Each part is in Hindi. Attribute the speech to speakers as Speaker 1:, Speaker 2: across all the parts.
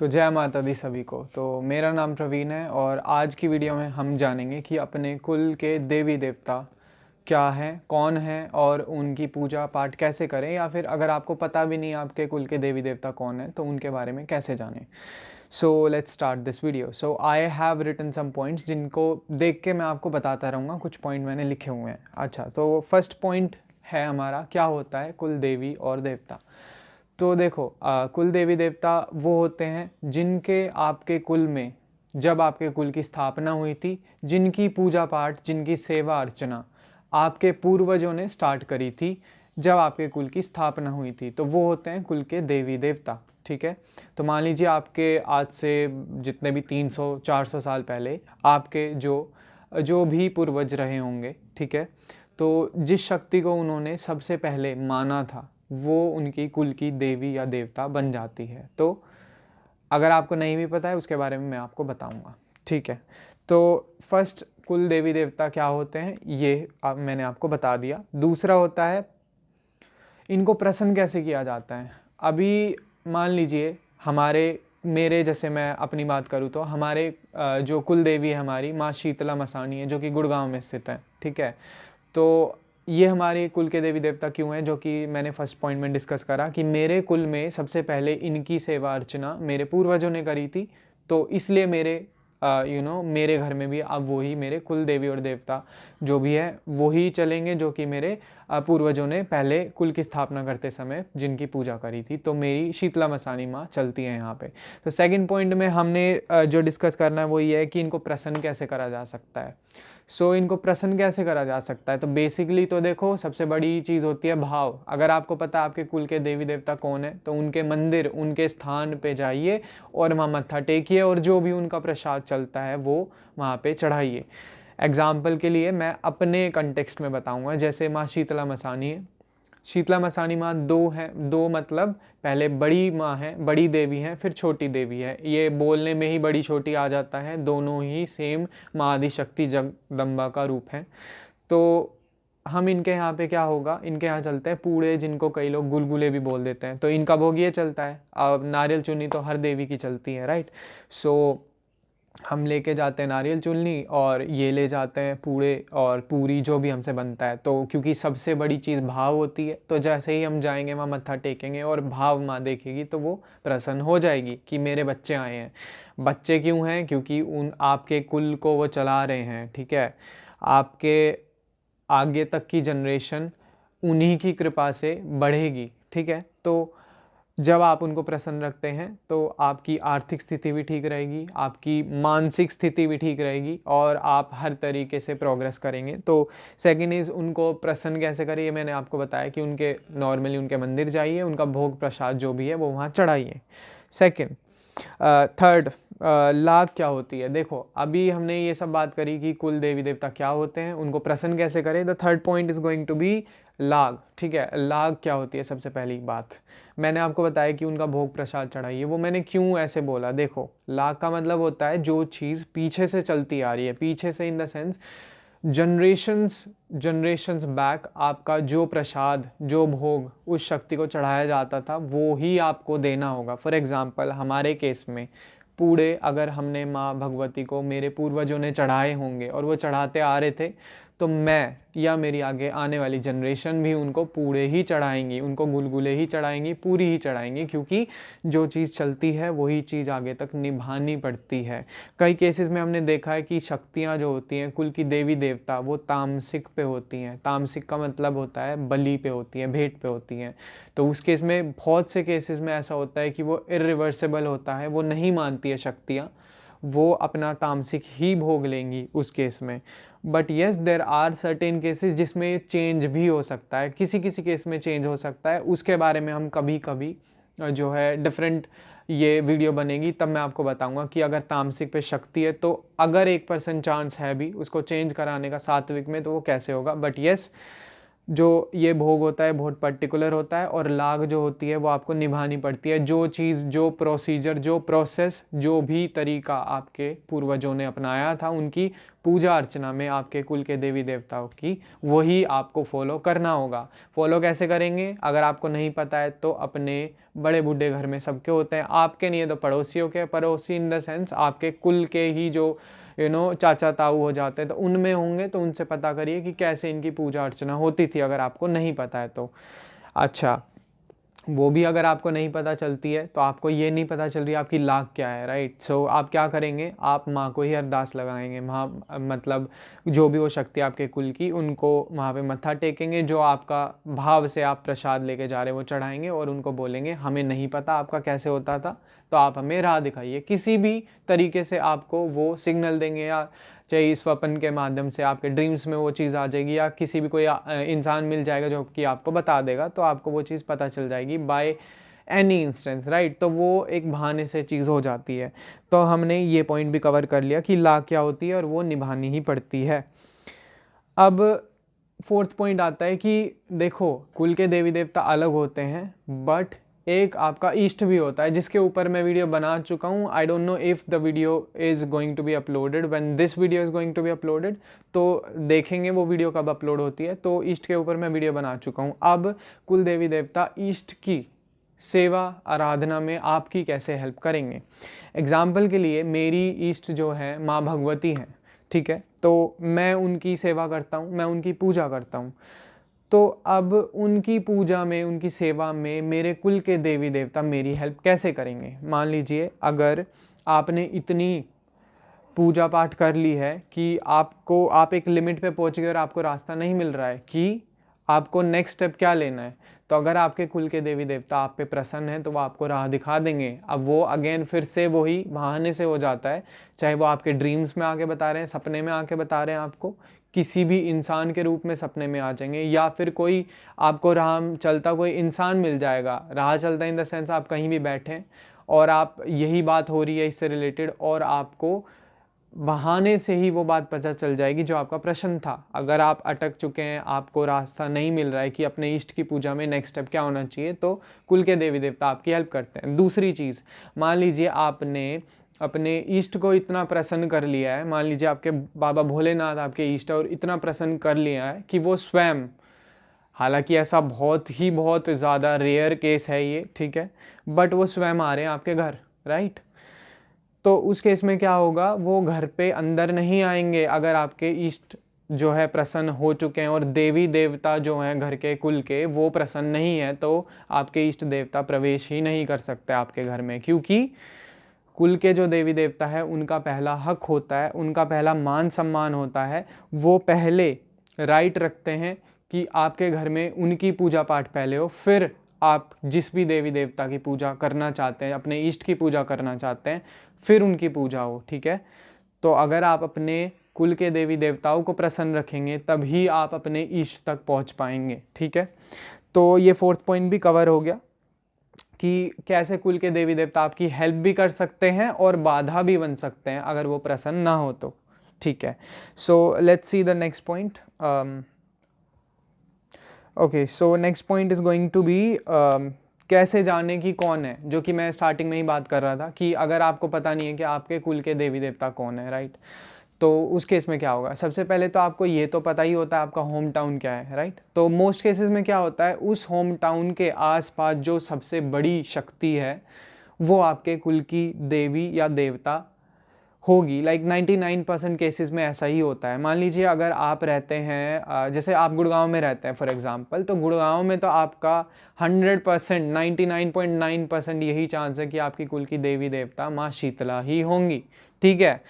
Speaker 1: तो जय माता दी सभी को। तो मेरा नाम प्रवीण है और आज की वीडियो में हम जानेंगे कि अपने कुल के देवी देवता क्या हैं, कौन हैं और उनकी पूजा पाठ कैसे करें, या फिर अगर आपको पता भी नहीं आपके कुल के देवी देवता कौन हैं तो उनके बारे में कैसे जानें। So let's start this video. So I have written some points जिनको देख के मैं आपको बताता रहूँगा। कुछ पॉइंट मैंने लिखे हुए हैं। अच्छा, तो फर्स्ट पॉइंट है हमारा, क्या होता है कुल देवी और देवता। तो देखो, कुल देवी देवता वो होते हैं जिनके आपके कुल में जब आपके कुल की स्थापना हुई थी, जिनकी पूजा पाठ, जिनकी सेवा अर्चना आपके पूर्वजों ने स्टार्ट करी थी जब आपके कुल की स्थापना हुई थी, तो वो होते हैं कुल के देवी देवता। ठीक है। तो मान लीजिए आपके आज से जितने भी 300-400 साल पहले आपके जो जो भी पूर्वज रहे होंगे, ठीक है, तो जिस शक्ति को उन्होंने सबसे पहले माना था वो उनकी कुल की देवी या देवता बन जाती है। तो अगर आपको नहीं भी पता है उसके बारे में मैं आपको बताऊंगा। ठीक है। तो फर्स्ट कुल देवी देवता क्या होते हैं ये मैंने आपको बता दिया। दूसरा होता है इनको प्रसन्न कैसे किया जाता है। अभी मान लीजिए मेरे जैसे मैं अपनी बात करूँ तो हमारे जो कुल देवी है हमारी माँ शीतला मसानी है, जो कि गुड़गांव में स्थित है। ठीक है। तो ये हमारे कुल के देवी देवता क्यों हैं, जो कि मैंने फर्स्ट पॉइंट में डिस्कस करा कि मेरे कुल में सबसे पहले इनकी सेवा अर्चना मेरे पूर्वजों ने करी थी, तो इसलिए मेरे घर में भी अब वही मेरे कुल देवी और देवता जो भी है वही चलेंगे, जो कि मेरे पूर्वजों ने पहले कुल की स्थापना करते समय जिनकी पूजा करी थी। तो मेरी शीतला मसानी माँ चलती है यहाँ पे। तो सेकंड पॉइंट में हमने जो डिस्कस करना है वो ये है कि इनको प्रसन्न कैसे करा जा सकता है। इनको प्रसन्न कैसे करा जा सकता है, तो बेसिकली तो देखो सबसे बड़ी चीज़ होती है भाव। अगर आपको पता है आपके कुल के देवी देवता कौन है तो उनके मंदिर, उनके स्थान पे जाइए और वहाँ मत्था टेकिए और जो भी उनका प्रसाद चलता है वो वहाँ पे चढ़ाइए। एग्जाम्पल के लिए मैं अपने कंटेक्स्ट में बताऊँगा, जैसे माँ शीतला मसानी है। शीतला मसानी माँ दो हैं, दो मतलब पहले बड़ी माँ है, बड़ी देवी हैं, फिर छोटी देवी है। ये बोलने में ही बड़ी छोटी आ जाता है, दोनों ही सेम माँ आदिशक्ति जगदम्बा का रूप है। तो हम इनके यहाँ पे क्या होगा, इनके यहाँ चलते हैं पूड़े, जिनको कई लोग गुलगुले भी बोल देते हैं। तो इनका भोग ये चलता है। अब नारियल चुन्नी तो हर देवी की चलती है, राइट। सो हम लेके जाते हैं नारियल चुन्नी और ये ले जाते हैं पूड़े और पूरी जो भी हमसे बनता है। तो क्योंकि सबसे बड़ी चीज़ भाव होती है, तो जैसे ही हम जाएंगे वहाँ मत्था टेकेंगे और भाव माँ देखेगी तो वो प्रसन्न हो जाएगी कि मेरे बच्चे आए हैं। बच्चे क्यों हैं, क्योंकि उन आपके कुल को वो चला रहे हैं। ठीक है। आपके आगे तक की जनरेशन उन्हीं की कृपा से बढ़ेगी। ठीक है। तो जब आप उनको प्रसन्न रखते हैं तो आपकी आर्थिक स्थिति भी ठीक रहेगी, आपकी मानसिक स्थिति भी ठीक रहेगी और आप हर तरीके से प्रोग्रेस करेंगे। तो सेकंड इज़ उनको प्रसन्न कैसे करें, ये मैंने आपको बताया कि नॉर्मली उनके मंदिर जाइए, उनका भोग प्रसाद जो भी है वो वहाँ चढ़ाइए। सेकंड। थर्ड, लाग क्या होती है। देखो अभी हमने ये सब बात करी कि कुल देवी देवता क्या होते हैं, उनको प्रसन्न कैसे करें। The third point is going to be लाग। ठीक है। लाग क्या होती है, सबसे पहली बात मैंने आपको बताया कि उनका भोग प्रसाद चढ़ाइए। वो मैंने क्यों ऐसे बोला, देखो लाग का मतलब होता है जो चीज़ पीछे से चलती आ रही है, पीछे से in the sense generations back आपका जो प्रसाद, जो भोग उस शक्ति को चढ़ाया जाता था वो ही आपको देना होगा। फॉर एग्जांपल हमारे केस में पूड़े अगर हमने माँ भगवती को मेरे पूर्वजों ने चढ़ाए होंगे और वो चढ़ाते आ रहे थे, तो मैं या मेरी आगे आने वाली जनरेशन भी उनको पूड़े ही चढ़ाएंगी, उनको गुलगुले ही चढ़ाएंगी, पूरी ही चढ़ाएंगी, क्योंकि जो चीज़ चलती है वही चीज़ आगे तक निभानी पड़ती है। कई केसेस में हमने देखा है कि शक्तियाँ जो होती हैं कुल की देवी देवता वो तामसिक पे होती हैं। तामसिक का मतलब होता है बलि पे होती हैं, भेंट पे होती हैं। तो उस केस में बहुत से केसेस में ऐसा होता है कि वो इरिवर्सिबल होता है, वो नहीं मानती है शक्तियाँ, वो अपना तामसिक ही भोग लेंगी उस केस में। But yes, there are certain cases जिसमें चेंज भी हो सकता है, किसी किसी केस में चेंज हो सकता है। उसके बारे में हम कभी कभी जो है डिफरेंट ये वीडियो बनेगी तब मैं आपको बताऊंगा कि अगर तामसिक पे शक्ति है तो अगर 1% चांस है भी उसको चेंज कराने का सात्विक में, तो वो कैसे होगा। बट येस, जो ये भोग होता है बहुत पर्टिकुलर होता है और लाग जो होती है वो आपको निभानी पड़ती है। जो चीज़, जो प्रोसीजर, जो प्रोसेस, जो भी तरीका आपके पूर्वजों ने अपनाया था उनकी पूजा अर्चना में आपके कुल के देवी देवताओं की, वही आपको फॉलो करना होगा। फॉलो कैसे करेंगे, अगर आपको नहीं पता है तो अपने बड़े बूढ़े घर में सबके होते हैं, आपके नहीं है तो पड़ोसियों के, पड़ोसी इन द सेंस आपके कुल के ही जो चाचा ताऊ हो जाते हैं तो उनमें होंगे, तो उनसे पता करिए कि कैसे इनकी पूजा अर्चना होती थी, अगर आपको नहीं पता है तो। अच्छा, वो भी अगर आपको नहीं पता चलती है तो आपको ये नहीं पता चल रही आपकी लाग क्या है, राइट। सो आप क्या करेंगे, आप माँ को ही अरदास लगाएंगे, वहाँ मतलब जो भी वो शक्ति आपके कुल की, उनको वहाँ पे मत्था टेकेंगे, जो आपका भाव से आप प्रसाद लेके जा रहे हैं वो चढ़ाएंगे और उनको बोलेंगे हमें नहीं पता आपका कैसे होता था, तो आप हमें राह दिखाइए। किसी भी तरीके से आपको वो सिग्नल देंगे, या चाहे इस स्वप्न के माध्यम से आपके ड्रीम्स में वो चीज़ आ जाएगी, या किसी भी कोई इंसान मिल जाएगा जो कि आपको बता देगा, तो आपको वो चीज़ पता चल जाएगी बाय एनी इंस्टेंस, राइट। तो वो एक बहाने से चीज़ हो जाती है। तो हमने ये पॉइंट भी कवर कर लिया कि ला क्या होती है और वो निभानी ही पड़ती है। अब फोर्थ पॉइंट आता है कि देखो, कुल के देवी देवता अलग होते हैं, बट एक आपका ईष्ट भी होता है, जिसके ऊपर मैं वीडियो बना चुका हूँ। I don't know if the video is going to be uploaded when this video is going to be uploaded, तो देखेंगे वो वीडियो कब अपलोड होती है। तो ईष्ट के ऊपर मैं वीडियो बना चुका हूँ। अब कुल देवी देवता ईष्ट की सेवा आराधना में आपकी कैसे हेल्प करेंगे। एग्जाम्पल के लिए मेरी ईष्ट जो है माँ भगवती हैं, ठीक है, तो मैं उनकी सेवा करता हूँ, मैं उनकी पूजा करता हूँ। तो अब उनकी पूजा में, उनकी सेवा में मेरे कुल के देवी देवता मेरी हेल्प कैसे करेंगे। मान लीजिए अगर आपने इतनी पूजा पाठ कर ली है कि आप एक लिमिट पे पहुंच गए और आपको रास्ता नहीं मिल रहा है कि आपको नेक्स्ट स्टेप क्या लेना है, तो अगर आपके कुल के देवी देवता आप पे प्रसन्न हैं तो वो आपको राह दिखा देंगे। अब वो अगेन फिर से वही बहाने से हो जाता है, चाहे वो आपके ड्रीम्स में आके बता रहे हैं, सपने में आके बता रहे हैं, आपको किसी भी इंसान के रूप में सपने में आ जाएंगे, या फिर कोई आपको राह चलता कोई इंसान मिल जाएगा। राह चलता इन द सेंस आप कहीं भी बैठे और आप यही बात हो रही है इससे रिलेटेड, और आपको बहाने से ही वो बात पता चल जाएगी जो आपका प्रश्न था। अगर आप अटक चुके हैं, आपको रास्ता नहीं मिल रहा है कि अपने इष्ट की पूजा में नेक्स्ट स्टेप क्या होना चाहिए, तो कुल के देवी देवता आपकी हेल्प करते हैं। दूसरी चीज़, मान लीजिए आपने अपने इष्ट को इतना प्रसन्न कर लिया है, मान लीजिए आपके बाबा भोलेनाथ आपके इष्ट और इतना प्रसन्न कर लिया है कि वो स्वयं, हालांकि ऐसा बहुत ज़्यादा रेयर केस है ये, ठीक है, बट वो स्वयं आ रहे हैं आपके घर, राइट। तो उस केस में क्या होगा, वो घर पे अंदर नहीं आएंगे अगर आपके इष्ट जो है प्रसन्न हो चुके हैं, और देवी देवता जो हैं घर के कुल के वो प्रसन्न नहीं है, तो आपके इष्ट देवता प्रवेश ही नहीं कर सकते आपके घर में, क्योंकि कुल के जो देवी देवता है उनका पहला हक होता है, उनका पहला मान सम्मान होता है, वो पहले राइट रखते हैं कि आपके घर में उनकी पूजा पाठ पहले हो, फिर आप जिस भी देवी देवता की पूजा करना चाहते हैं, अपने इष्ट की पूजा करना चाहते हैं, फिर उनकी पूजा हो, ठीक है। तो अगर आप अपने कुल के देवी देवताओं को प्रसन्न रखेंगे तभी आप अपने इष्ट तक पहुंच पाएंगे, ठीक है। तो ये फोर्थ पॉइंट भी कवर हो गया कि कैसे कुल के देवी देवता आपकी हेल्प भी कर सकते हैं और बाधा भी बन सकते हैं अगर वो प्रसन्न ना हो तो, ठीक है। So let's see the next point. Okay, so next point is going to be कैसे जाने की कौन है, जो कि मैं स्टार्टिंग में ही बात कर रहा था कि अगर आपको पता नहीं है कि आपके कुल के देवी देवता कौन है, राइट, तो उस केस में क्या होगा। सबसे पहले तो आपको ये तो पता ही होता है आपका होम टाउन क्या है, राइट। तो मोस्ट केसेस में क्या होता है, उस होम टाउन के आसपास जो सबसे बड़ी शक्ति है वो आपके कुल की देवी या देवता होगी। लाइक 99% केसेस में ऐसा ही होता है। मान लीजिए अगर आप रहते हैं, जैसे आप गुड़गांव में रहते हैं फॉर एग्जांपल, तो गुड़गांव में तो आपका 100%, 99.9% यही चांस है कि आपकी कुल की देवी देवता माँ शीतला ही होंगी, ठीक है।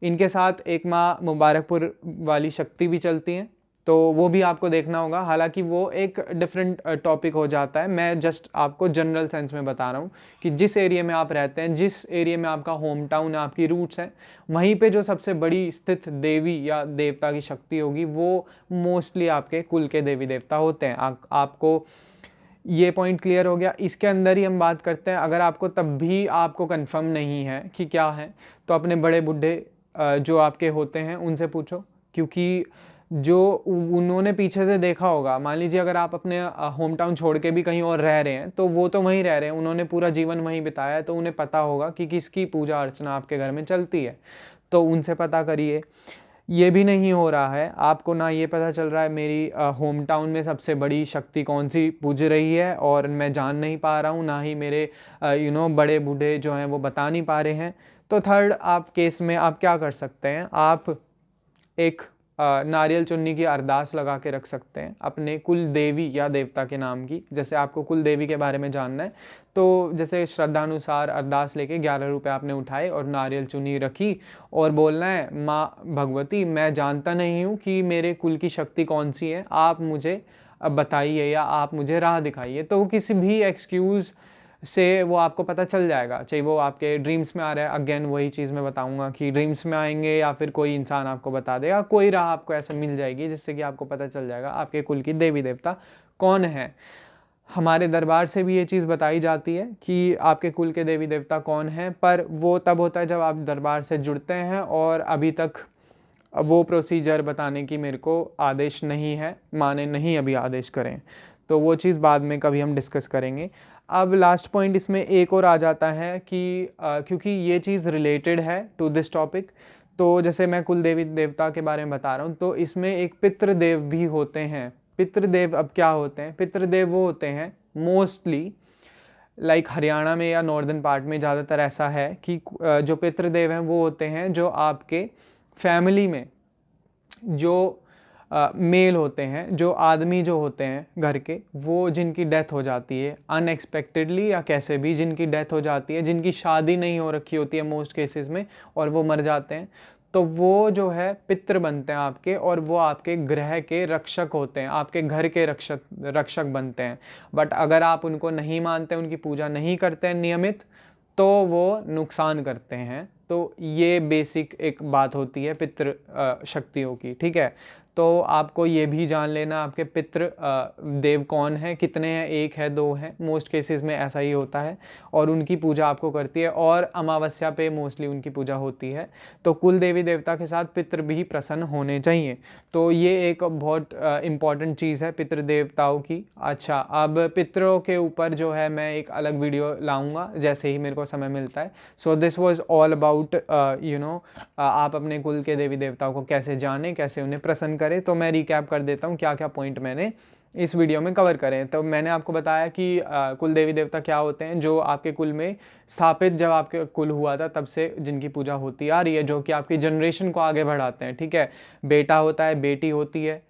Speaker 1: इनके साथ एक माँ मुबारकपुर वाली शक्ति भी चलती हैं, तो वो भी आपको देखना होगा। हालांकि वो एक डिफरेंट टॉपिक हो जाता है, मैं जस्ट आपको जनरल सेंस में बता रहा हूँ कि जिस एरिया में आप रहते हैं, जिस एरिया में आपका होम टाउन है, आपकी रूट्स हैं, वहीं पे जो सबसे बड़ी स्थित देवी या देवता की शक्ति होगी वो मोस्टली आपके कुल के देवी देवता होते हैं। आपको ये पॉइंट क्लियर हो गया। इसके अंदर ही हम बात करते हैं, अगर आपको तब भी आपको कंफर्म नहीं है कि क्या है, तो अपने बड़े बूढ़े जो आपके होते हैं उनसे पूछो, क्योंकि जो उन्होंने पीछे से देखा होगा। मान लीजिए अगर आप अपने होम टाउन छोड़ के भी कहीं और रह रहे हैं, तो वो तो वहीं रह रहे हैं, उन्होंने पूरा जीवन वहीं बिताया है, तो उन्हें पता होगा कि किसकी पूजा अर्चना आपके घर में चलती है, तो उनसे पता करिए। ये भी नहीं हो रहा है आपको, ना ये पता चल रहा है मेरी होम टाउन में सबसे बड़ी शक्ति कौन सी पूज रही है और मैं जान नहीं पा रहा हूँ, ना ही मेरे बड़े बूढ़े जो हैं वो बता नहीं पा रहे हैं। तो थर्ड आप केस में आप क्या कर सकते हैं, आप एक नारियल चुन्नी की अरदास लगा के रख सकते हैं अपने कुल देवी या देवता के नाम की। जैसे आपको कुल देवी के बारे में जानना है तो जैसे श्रद्धानुसार अरदास लेके 11 रुपये आपने उठाए और नारियल चुन्नी रखी और बोलना है, माँ भगवती मैं जानता नहीं हूँ कि मेरे कुल की शक्ति कौन सी है, आप मुझे बताइए या आप मुझे राह दिखाइए। तो किसी भी एक्सक्यूज़ से वो आपको पता चल जाएगा, चाहे वो आपके ड्रीम्स में आ रहा है, अगेन वही चीज़ मैं बताऊंगा कि ड्रीम्स में आएंगे या फिर कोई इंसान आपको बता देगा, कोई राह आपको ऐसा मिल जाएगी जिससे कि आपको पता चल जाएगा आपके कुल की देवी देवता कौन है। हमारे दरबार से भी ये चीज़ बताई जाती है कि आपके कुल के देवी देवता कौन हैं, पर वो तब होता है जब आप दरबार से जुड़ते हैं, और अभी तक वो प्रोसीजर बताने की मेरे को आदेश नहीं है, माने नहीं अभी आदेश करें, तो वो चीज़ बाद में कभी हम डिस्कस करेंगे। अब लास्ट पॉइंट इसमें एक और आ जाता है कि क्योंकि ये चीज़ रिलेटेड है टू दिस टॉपिक, तो जैसे मैं कुल देवी देवता के बारे में बता रहा हूँ, तो इसमें एक पितृदेव भी होते हैं। पितृदेव अब क्या होते हैं, पितृदेव वो होते हैं मोस्टली लाइक हरियाणा में या नॉर्दर्न पार्ट में ज़्यादातर ऐसा है कि जो पितृदेव हैं वो होते हैं जो आपके फैमिली में जो मेल होते हैं, जो आदमी जो होते हैं घर के, वो जिनकी डेथ हो जाती है अनएक्सपेक्टेडली या कैसे भी, जिनकी डेथ हो जाती है, जिनकी शादी नहीं हो रखी होती है मोस्ट केसेस में, और वो मर जाते हैं, तो वो जो है पितृ बनते हैं आपके, और वो आपके ग्रह के रक्षक होते हैं, आपके घर के रक्षक बनते हैं। बट अगर आप उनको नहीं मानते, उनकी पूजा नहीं करते हैं नियमित, तो वो नुकसान करते हैं। तो ये बेसिक एक बात होती है पितृ शक्तियों की, ठीक है। तो आपको ये भी जान लेना आपके पितृ देव कौन है, कितने हैं, एक है, दो हैं, मोस्ट केसेस में ऐसा ही होता है, और उनकी पूजा आपको करती है, और अमावस्या पे मोस्टली उनकी पूजा होती है। तो कुल देवी देवता के साथ पितृ भी प्रसन्न होने चाहिए। तो ये एक बहुत इम्पॉर्टेंट चीज़ है पितृ देवताओं की। अच्छा, अब पितरों के ऊपर जो है मैं एक अलग वीडियो लाऊंगा जैसे ही मेरे को समय मिलता है। So this was all about आप अपने कुल के देवी देवताओं को कैसे जाने, कैसे उन्हें प्रसन्न करें। तो मैं रिकैप कर देता हूँ क्या क्या पॉइंट मैंने इस वीडियो में कवर करें। तो मैंने आपको बताया कि कुल देवी देवता क्या होते हैं, जो आपके कुल में स्थापित जब आपके कुल हुआ था तब से जिनकी पूजा होती आ रही है, जो कि आपकी जनरेशन को आगे बढ़ाते हैं, ठीक है। बेटा होता है, बेटी होती है,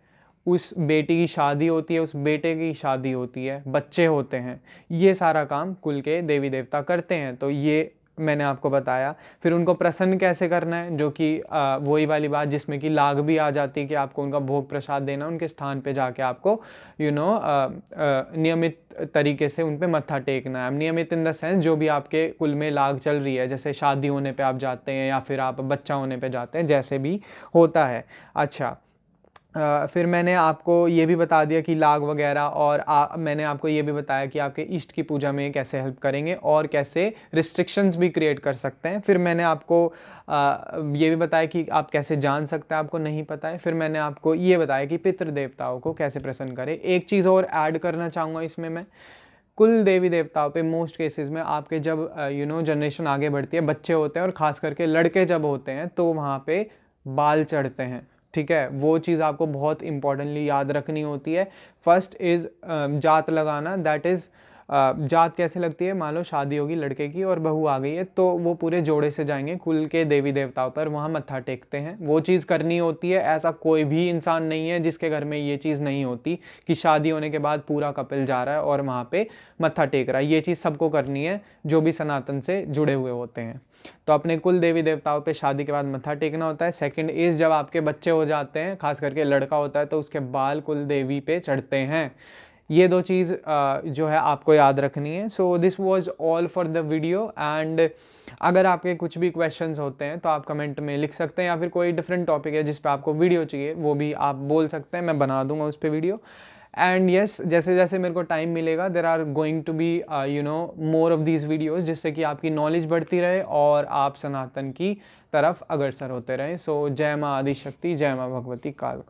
Speaker 1: उस बेटी की शादी होती है, उस बेटे की शादी होती है, बच्चे होते हैं, ये सारा काम कुल के देवी देवता करते हैं। तो ये मैंने आपको बताया। फिर उनको प्रसन्न कैसे करना है, जो कि वही वाली बात जिसमें कि लाग भी आ जाती है कि आपको उनका भोग प्रसाद देना, उनके स्थान पे जाके आपको नियमित तरीके से उन पे मत्था टेकना है। नियमित इन द सेंस जो भी आपके कुल में लाग चल रही है, जैसे शादी होने पे आप जाते हैं या फिर आप बच्चा होने पे जाते हैं, जैसे भी होता है। अच्छा, फिर मैंने आपको ये भी बता दिया कि लाग वगैरह, और मैंने आपको ये भी बताया कि आपके इष्ट की पूजा में कैसे हेल्प करेंगे और कैसे रिस्ट्रिक्शंस भी क्रिएट कर सकते हैं। फिर मैंने आपको ये भी बताया कि आप कैसे जान सकते हैं आपको नहीं पता है। फिर मैंने आपको ये बताया कि पितृ देवताओं को कैसे प्रसन्न करें। एक चीज़ और ऐड करना चाहूँगा इसमें मैं, कुल देवी देवताओं पे मोस्ट केसेस में आपके जब जनरेशन आगे बढ़ती है, बच्चे होते हैं, और ख़ास करके लड़के जब होते हैं, तो वहाँ पे बाल चढ़ते हैं, ठीक है। वो चीज़ आपको बहुत इंपॉर्टेंटली याद रखनी होती है। फर्स्ट इज़ जात लगाना, दैट इज़ जात कैसे लगती है, मान लो शादी होगी लड़के की और बहू आ गई है, तो वो पूरे जोड़े से जाएंगे कुल के देवी देवताओं पर, वहाँ मत्था टेकते हैं, वो चीज़ करनी होती है। ऐसा कोई भी इंसान नहीं है जिसके घर में ये चीज़ नहीं होती कि शादी होने के बाद पूरा कपिल जा रहा है और वहाँ पे मत्था टेक रहा है। ये चीज़ सबको करनी है जो भी सनातन से जुड़े हुए होते हैं। तो अपने कुल देवी देवताओं पे शादी के बाद मत्था टेकना होता है। सेकंड इज़ जब आपके बच्चे हो जाते हैं, खास करके लड़का होता है, तो उसके बाल कुल देवी पे चढ़ते हैं। ये दो चीज़ जो है आपको याद रखनी है। So this was all for the video, and अगर आपके कुछ भी क्वेश्चंस होते हैं तो आप कमेंट में लिख सकते हैं, या फिर कोई डिफरेंट टॉपिक है जिस पे आपको वीडियो चाहिए वो भी आप बोल सकते हैं, मैं बना दूंगा उस पर वीडियो। एंड यस, जैसे जैसे मेरे को टाइम मिलेगा there are going to be more of these videos, जिससे कि आपकी नॉलेज बढ़ती रहे और आप सनातन की तरफ अग्रसर होते रहें। सो जय माँ आदिशक्ति, जय माँ भगवती काल।